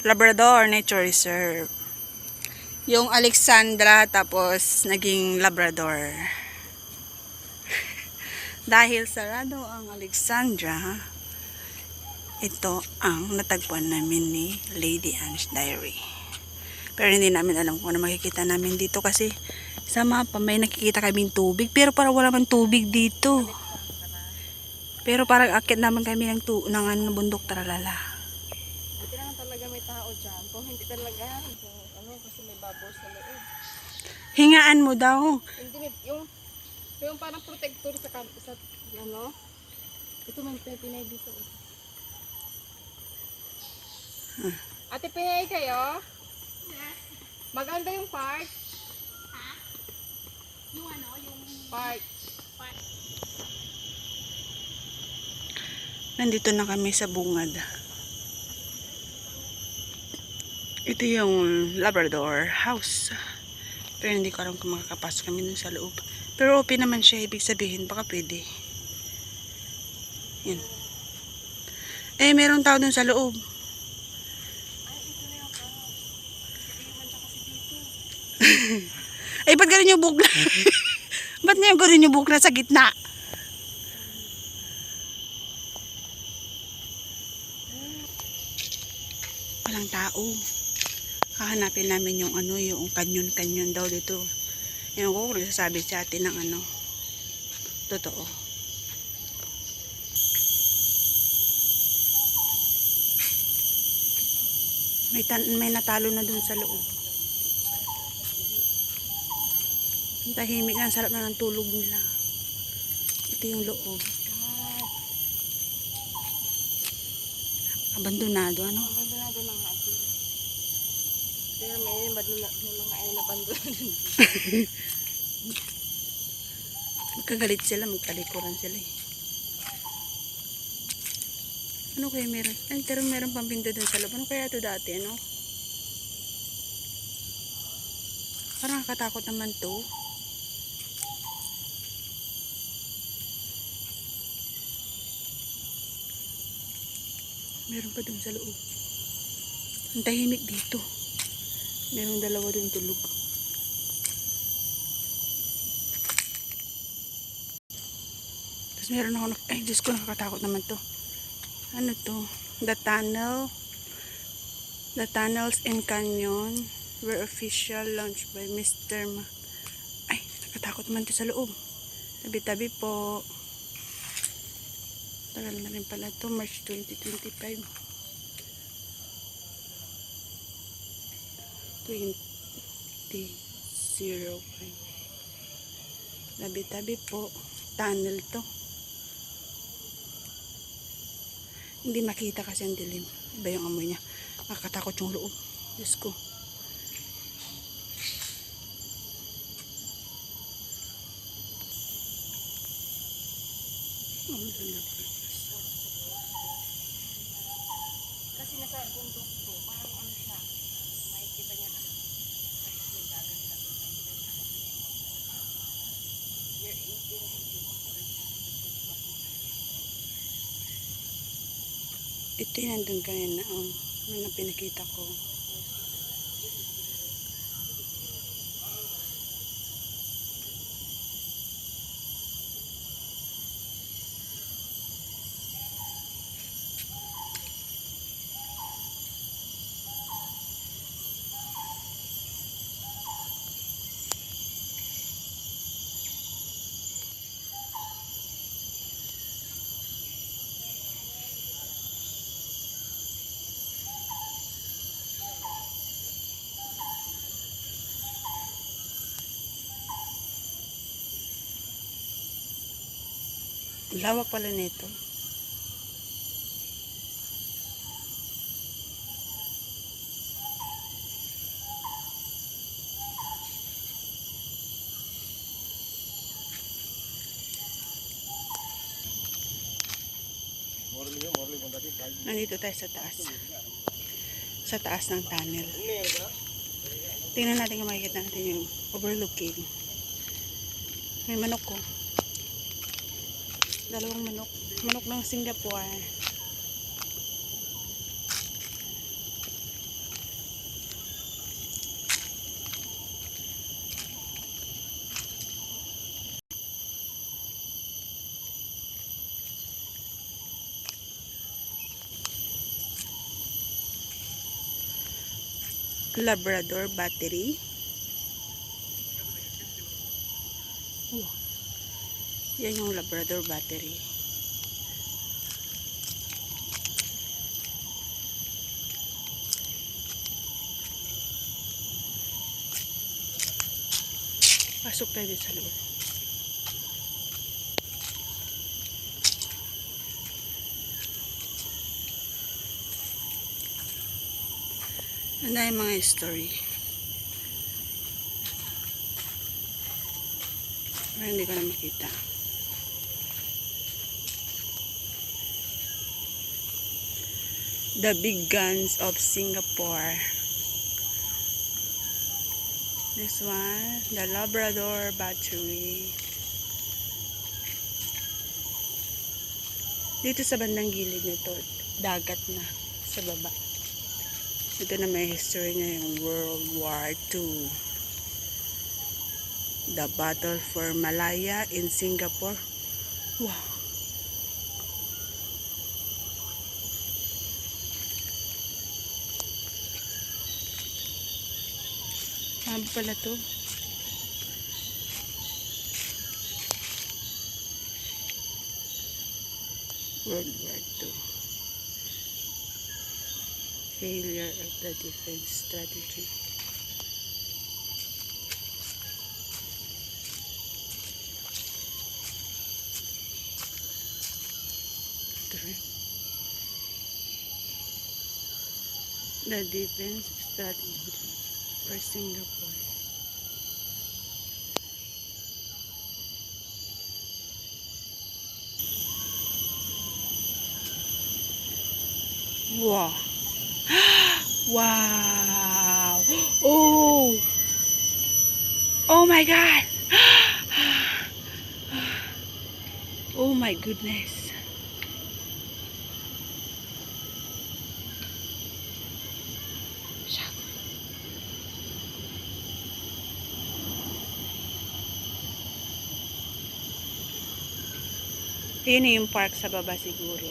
Labrador Nature Reserve. Yung Alexandra tapos naging Labrador. Dahil sarado ang Alexandra, ito ang natagpuan namin ni Lady Anne's Diary. Pero hindi namin alam kung ano makikita namin dito kasi sa mapa may nakikita kaming tubig pero parang wala man tubig dito. Pero parang akit naman kami ng bundok taralala. Buti naman talaga may tao dyan. Kung hindi talaga, kasi may baboy sa loob. Hingaan mo daw. Hindi, yung parang protector sa ano. Ito may Pinay dito. Ate Pinay kayo? Maganda yung park? Ha? Yung ano? Yung Park. Nandito na kami sa bungad. Ito yung Labrador House. Pero hindi ko alam kung makakapasok kami dun sa loob. Pero open naman siya. Ibig sabihin, baka pwede. Yan. Eh, meron tao dun sa loob. Ay, ba't gano'n yung bukla? Ba't niya yung gano'n yung bukla sa gitna? Walang tao. Hahanapin namin yung ano, yung kanyon-kanyon daw dito. Yung ko kung sasabi sa atin ng ano. Totoo. May natalo na dun sa loob. Ang tahimik na, sarap na ng tulog nila. Ito yung loob. Abandonado, ano? Abandonado na nga ito. Kaya may mga ay nabandonado. Magkagalit sila, magtalikuran sila eh. Ano kaya meron? Ay, pero meron pang pinto dun sa loob. Ano kaya ito dati, ano? Parang nakatakot naman to. Meron pa dun sa loob. Ang tahimik dito. Merong dalawa dun tulog. Tapos meron ako, ay Diyos ko, nakakatakot naman to. Ano to? The Tunnels and Canyon were official launched by Mr. Ay, nakatakot naman to sa loob. Tabi-tabi po. Tagal na rin pala to, March 2025. 2005. Tabi-tabi po. Tunnel to. Hindi makita kasi ang dilim. Iba yung amoy niya. Nakakatakot yung loob. Diyos ko. Kasi nasa bundok to, parang ano siya. Makikita niya na. Tapos may dagat sa year 18. Ito yung nandun kanina. Ano na pinakita ko. Lawak pala nito. Nandito tayo sa taas. Sa taas ng tunnel. Tingnan natin kung makikita natin yung overlooking. May manok ko. Dalawang manok. Manok ng Singapore. Labrador battery. Wow. Yan yung Labrador battery. Pasok tayo dito sa loob. Ano yung mga story? Pero hindi ko na makita. The big guns of Singapore. This one, the Labrador battery. Dito sa bandang gilid nito, dagat na sa baba. Ito na may history niya yung World War II. The Battle for Malaya in Singapore. Wow. Ano pala to? World War II. Failure of the defense strategy. The defense strategy for Singapore. Wow. Wow. Oh. Oh my God. Oh my goodness. Shock. Yun yung park sa baba siguro.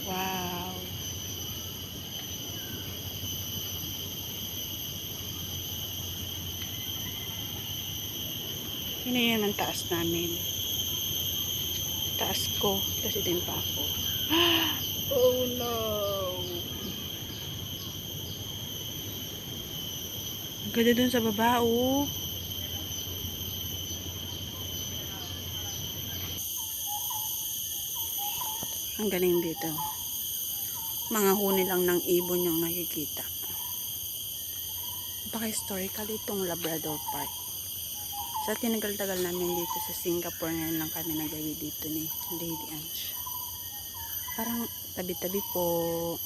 Wow. Yun ang taas namin. Taas ko. Kasi din pa ako. Oh no. Ang ganda dun sa baba, oh. Ang galing dito. Mga huni lang ng ibon yung nakikita. Napaka-historical itong Labrador Park. Sa tinagal-tagal namin dito sa Singapore, ngayon lang kami nagawi dito ni Lady Ange. Parang tabi-tabi po.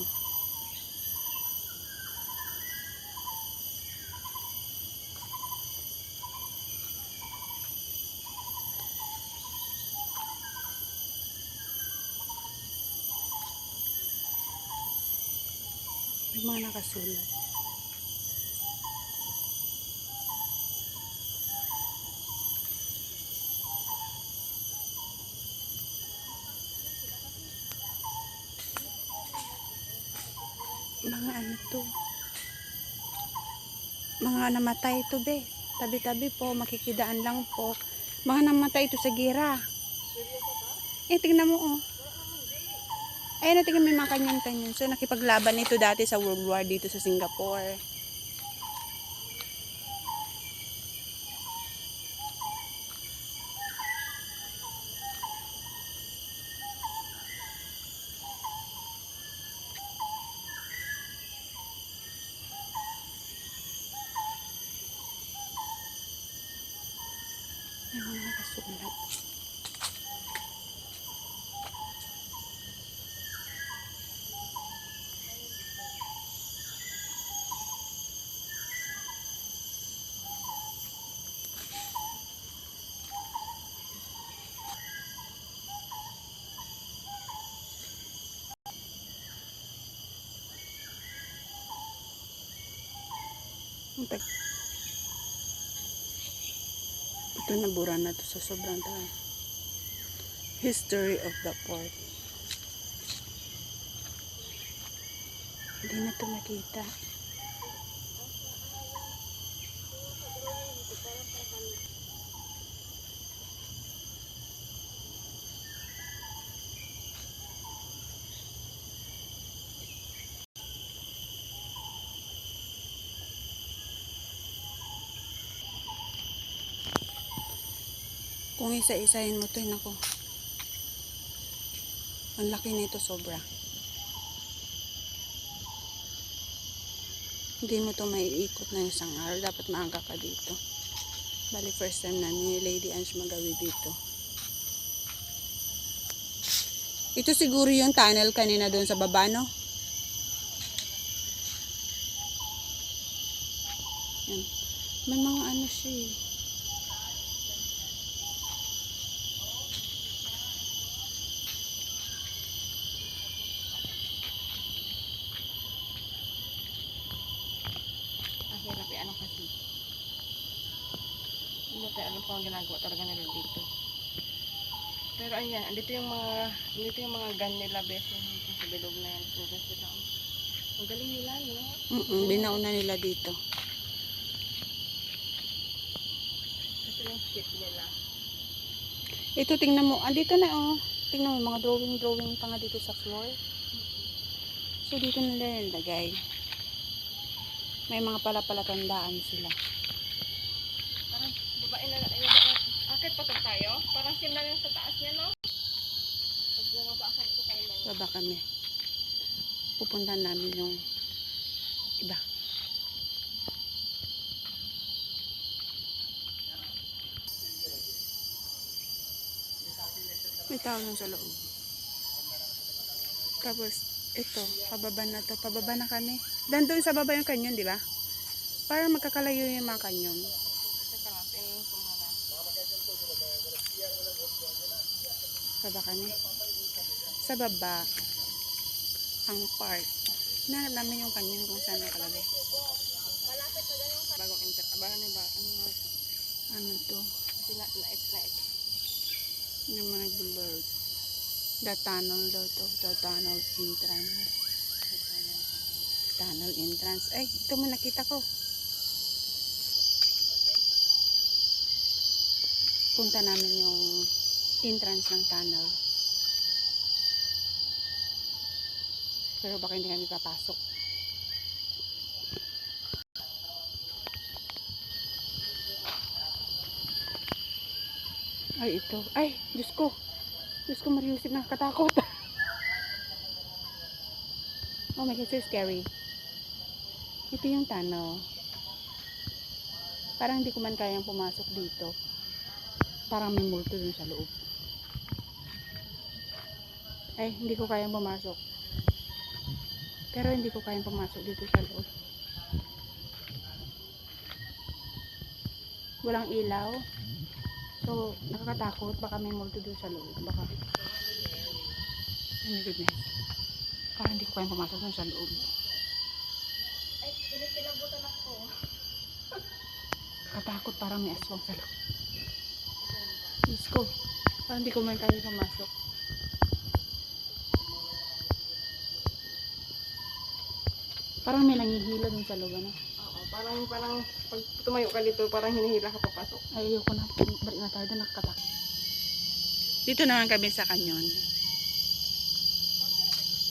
May mga nakasulat. Mga ano to? Mga namatay to, be. Tabi-tabi po, makikidaan lang po. Mga namatay ito sa gira. Tingnan mo, oh. Ayun na, tingnan mo yung mga kanyan-kanyan. So, nakipaglaban ito dati sa World War dito sa Singapore. May mga nakasulat. Ito nabura na to sa sobrang tagal. History of the port. Hindi na ito makita. Kung isa-isahin mo ito, nako. Ang laki nito sobra. Hindi mo to maiikot na isang araw. Dapat maaga ka dito. Bali, first time namin ni Lady Ange magawi dito. Ito siguro yung tunnel kanina doon sa baba, no? Yan. May mga ano siya eh. Ang hirap ano kasi. Hindi tayo alam kung ang ginagawa talaga nila dito. Pero ayan, andito yung mga gun nila beses sa bilog na yan. So, sila. Ang galing nila, no? Binauna nila dito. Kasi yung ship nila. Ito, tingnan mo. Andito na, oh. Tingnan mo, mga drawing pa nga dito sa floor. So, dito nila nilagay. May mga pala-palatandaan sila. Parang babae na akit pa tayo. Parang sim na lang sa taas niya, no? Pag bumaba ako ito kayo lang. Baba kami. Pupuntahan namin yung iba. May tao lang sa loob. Tapos, ito, pababa na to. Pababa na kami. Doon sa baba yung kanyon, di ba? Para magkakalayo yung mga kanyon. Teka natin kumuna. Baba kami. Sa baba, ang park. Hinanap namin yung kanyon kung saan nakalagay. Bagong enter. Abahan na ba? Ano nga? Ano to? Kasi na-X. Yung mga nag-blur. The tunnel daw to. The tunnel entrance. Tunnel entrance. Ay, ito mo nakita ko. Punta namin yung entrance ng tunnel. Pero baka hindi kami papasok. Ay, ito. Ay, Diyos ko. Diyos ko, Mariusip, nakakatakot. Oh my God, so scary. Ito yung tunnel. Parang hindi ko man kayang pumasok dito. Parang may multo dun sa loob. Ay, hindi ko kayang pumasok. Pero hindi ko kayang pumasok dito sa loob. Walang ilaw. So, nakakatakot. Baka may multo dun sa loob. Baka. Oh my goodness. Parang hindi ko kayang pumasok dun sa loob. Ay, pinikilabutan ako. Katakot, parang may aswang sa loob. Diyos ko. Parang hindi ko man kayang pumasok. Parang may nangihila dun sa loob, ano? Oo, parang pag tumayo ka dito, parang hinihila ka papasok. Ay, ayoko na. Balik na tayo doon, nakakatakot. Dito naman kami sa kanyon.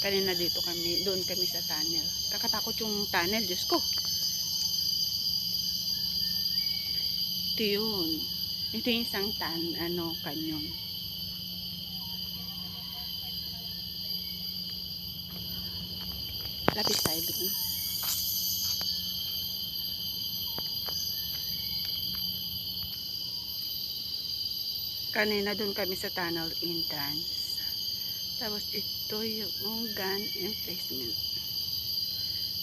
Kanina dito kami, doon kami sa tunnel. Kakatakot yung tunnel, Diyos ko. Ito yun. Ito yung isang kanyon. Lapit tayo doon. Kanina doon kami sa tunnel entrance. Tapos ito yung gun emplacement.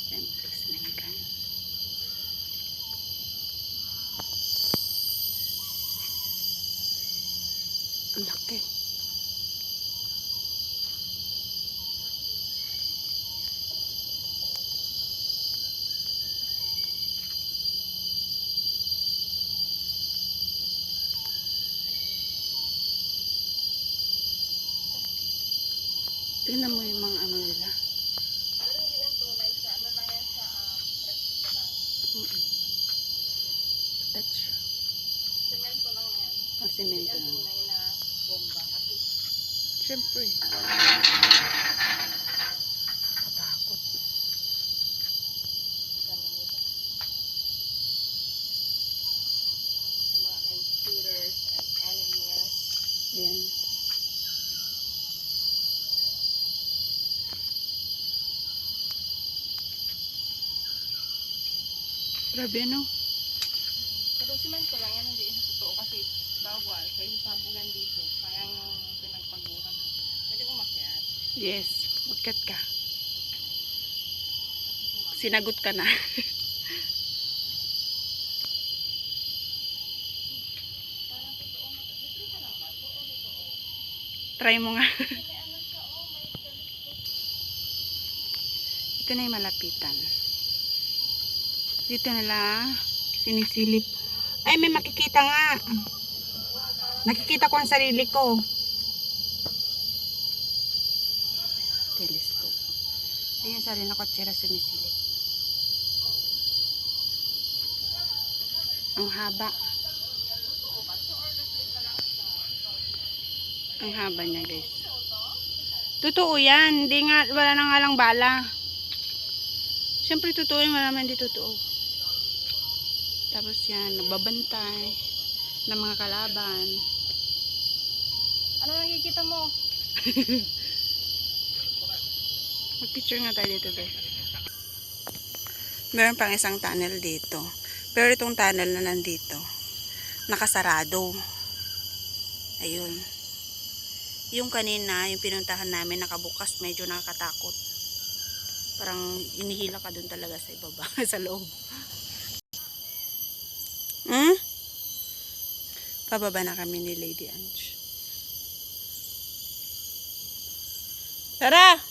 Emplacement gun. Ang laki. Tingnan mo yung mga ano nila. Grabe ano? Pero simento lang yan, hindi sa totoo kasi bawal. Kaya sabugan dito. Sayang yung pinagpaguran. Pwede umakyat. Yes. Magkat ka. Sinagot ka na. Parang totoo na. Dito ka lang ba? Oo, totoo. Try mo nga. May ano siya, oh, may telescope. Ito na yung malapitan. Dito nila sinisilip. Ay, may makikita nga. Nakikita ko ang sarili ko. Telescope. Ito yung sarili na kotsera sumisilip. Ang haba. Ang haba niya, guys. Totoo yan. Hindi nga, wala na nga lang bala. Siyempre totoo yun, wala naman hindi totoo. Tapos yan, nagbabantay ng mga kalaban. Ano nakikita mo? Mag-picture nga tayo dito, guys. Meron pang isang tunnel dito. Pero itong tunnel na nandito, nakasarado. Ayun. Yung kanina, yung pinuntahan namin, nakabukas, medyo nakakatakot. Parang inihila ka dun talaga sa ibaba, sa loob. Pababa na kami ni Lady Ange. Tara!